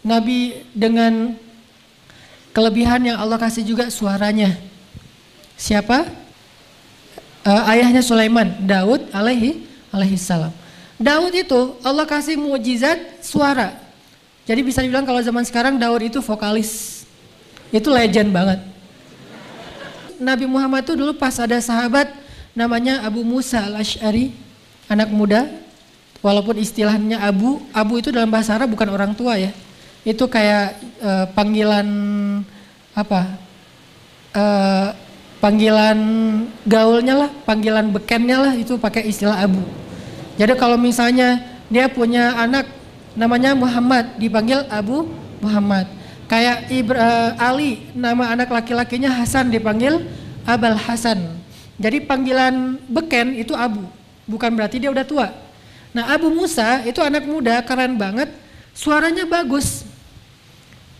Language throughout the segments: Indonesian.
Nabi dengan kelebihan yang Allah kasih juga suaranya. Siapa? Ayahnya Sulaiman, Daud alaihi salam. Daud itu Allah kasih mukjizat suara. Jadi bisa dibilang kalau zaman sekarang Daud itu vokalis. Itu legend banget. Nabi Muhammad itu dulu pas ada sahabat namanya Abu Musa al-Asy'ari, anak muda. Walaupun istilahnya Abu itu dalam bahasa Arab bukan orang tua ya. Itu kayak panggilan apa? Panggilan gaulnya lah, panggilan bekennya lah, itu pakai istilah Abu. Jadi kalau misalnya dia punya anak namanya Muhammad, dipanggil Abu Muhammad. Kayak Ali, nama anak laki-lakinya Hasan, dipanggil Abul Hasan. Jadi panggilan beken itu Abu, bukan berarti dia udah tua. Nah Abu Musa itu anak muda, keren banget, suaranya bagus.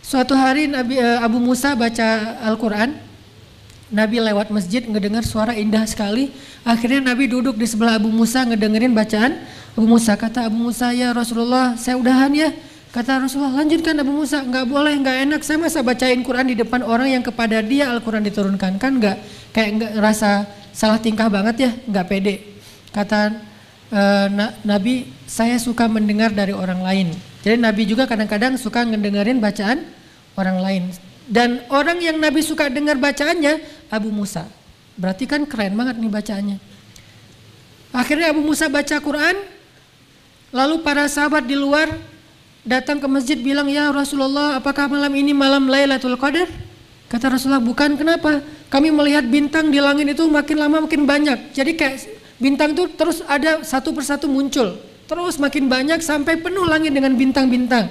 Suatu hari Abu Musa baca Al-Quran, Nabi lewat masjid ngedengar suara indah sekali. Akhirnya Nabi duduk di sebelah Abu Musa ngedengerin bacaan Abu Musa. Kata Abu Musa, ya Rasulullah saya udahan ya. Kata Rasulullah, lanjutkan Abu Musa. Nggak boleh, nggak enak, saya masa bacain Quran di depan orang yang kepada dia Al-Quran diturunkan. Kan nggak, kayak nggak rasa salah tingkah banget ya, nggak pede. Kata Nabi, saya suka mendengar dari orang lain. Jadi Nabi juga kadang-kadang suka ngedengerin bacaan orang lain. Dan orang yang Nabi suka dengar bacaannya Abu Musa. Berarti kan keren banget nih bacaannya. Akhirnya Abu Musa baca Quran, lalu para sahabat di luar datang ke masjid bilang, ya Rasulullah, apakah malam ini malam Lailatul Qadar? Kata Rasulullah, bukan. Kenapa? Kami melihat bintang di langit itu makin lama makin banyak. Jadi kayak bintang tuh terus ada satu persatu muncul, terus makin banyak sampai penuh langit dengan bintang-bintang.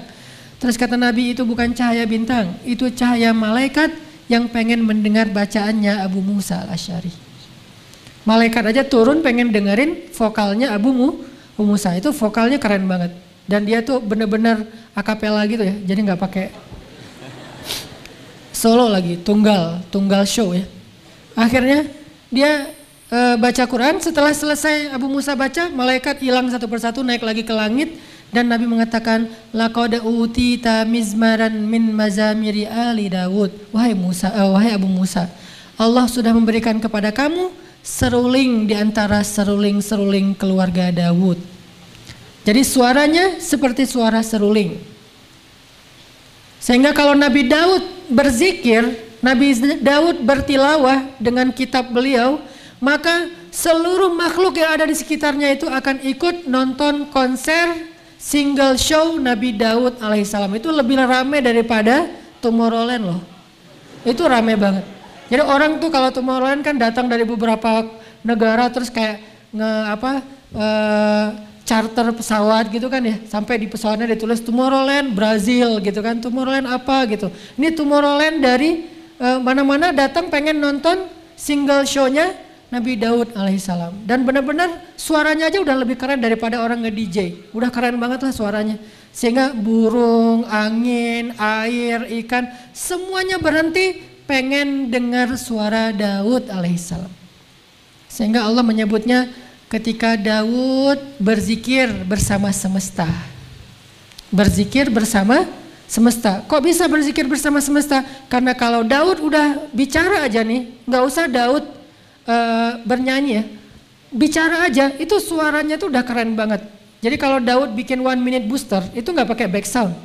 Terus kata Nabi, itu bukan cahaya bintang, itu cahaya malaikat yang pengen mendengar bacaannya Abu Musa al-Asy'ari. Malaikat aja turun pengen dengerin vokalnya Abu Musa, itu vokalnya keren banget. Dan dia tuh bener-bener akapela gitu ya, jadi nggak pakai solo lagi, tunggal show ya. Akhirnya dia baca Quran, setelah selesai Abu Musa baca, malaikat hilang satu persatu naik lagi ke langit. Dan Nabi mengatakan, laqad utita mizmaran min mazamiri ali Daud. Wahai Abu Musa, Allah sudah memberikan kepada kamu seruling di antara seruling-seruling keluarga Daud. Jadi suaranya seperti suara seruling. Sehingga kalau Nabi Daud berzikir, Nabi Daud bertilawah dengan kitab beliau, maka seluruh makhluk yang ada di sekitarnya itu akan ikut nonton konser single show Nabi Daud alaihissalam. Itu lebih rame daripada Tomorrowland loh. Itu rame banget. Jadi orang tuh kalau Tomorrowland kan datang dari beberapa negara, terus kayak charter pesawat gitu kan ya. Sampai di pesawatnya ditulis Tomorrowland Brazil gitu kan. Tomorrowland apa gitu. Ini Tomorrowland dari mana-mana datang pengen nonton single show-nya Nabi Daud alaihissalam. Dan benar-benar suaranya aja udah lebih keren daripada orang nge-DJ. Udah keren banget lah suaranya. Sehingga burung, angin, air, ikan, semuanya berhenti pengen dengar suara Daud alaihissalam. Sehingga Allah menyebutnya ketika Daud berzikir bersama semesta. Berzikir bersama semesta. Kok bisa berzikir bersama semesta? Karena kalau Daud udah bicara aja nih, nggak usah Daud bernyanyi ya, bicara aja itu suaranya tuh udah keren banget. Jadi kalau Daud bikin 1 minute booster itu nggak pakai back sound.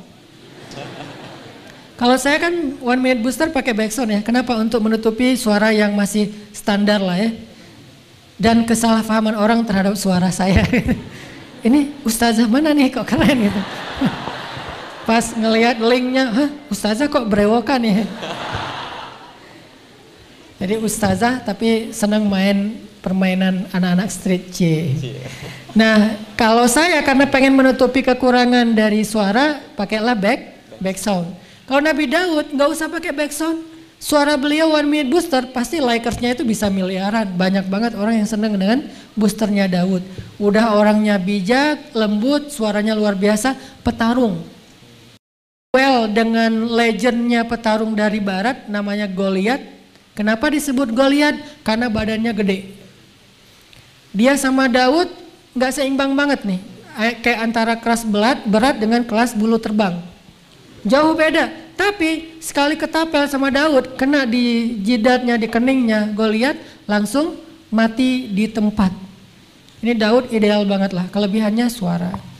Kalau saya kan 1 minute booster pakai back sound ya. Kenapa? Untuk menutupi suara yang masih standar lah ya. Dan kesalahpahaman orang terhadap suara saya. Ini ustazah mana nih kok keren gitu. Pas ngelihat linknya, hah ustazah kok berewokan ya. Jadi ustazah tapi senang main permainan anak-anak street C. Nah kalau saya karena pengen menutupi kekurangan dari suara, pakailah back sound. Kalau Nabi Daud nggak usah pakai back sound. Suara beliau 1 minute booster pasti likersnya itu bisa miliaran. Banyak banget orang yang senang dengan boosternya Daud. Udah orangnya bijak, lembut, suaranya luar biasa, petarung. Well dengan legendnya petarung dari barat namanya Goliat. Kenapa disebut Goliat? Karena badannya gede. Dia sama Daud nggak seimbang banget nih. Kayak antara kelas berat dengan kelas bulu terbang. Jauh beda. Tapi sekali ketapel sama Daud, kena di jidatnya, di keningnya, Goliat langsung mati di tempat. Ini Daud ideal banget lah, kelebihannya suara.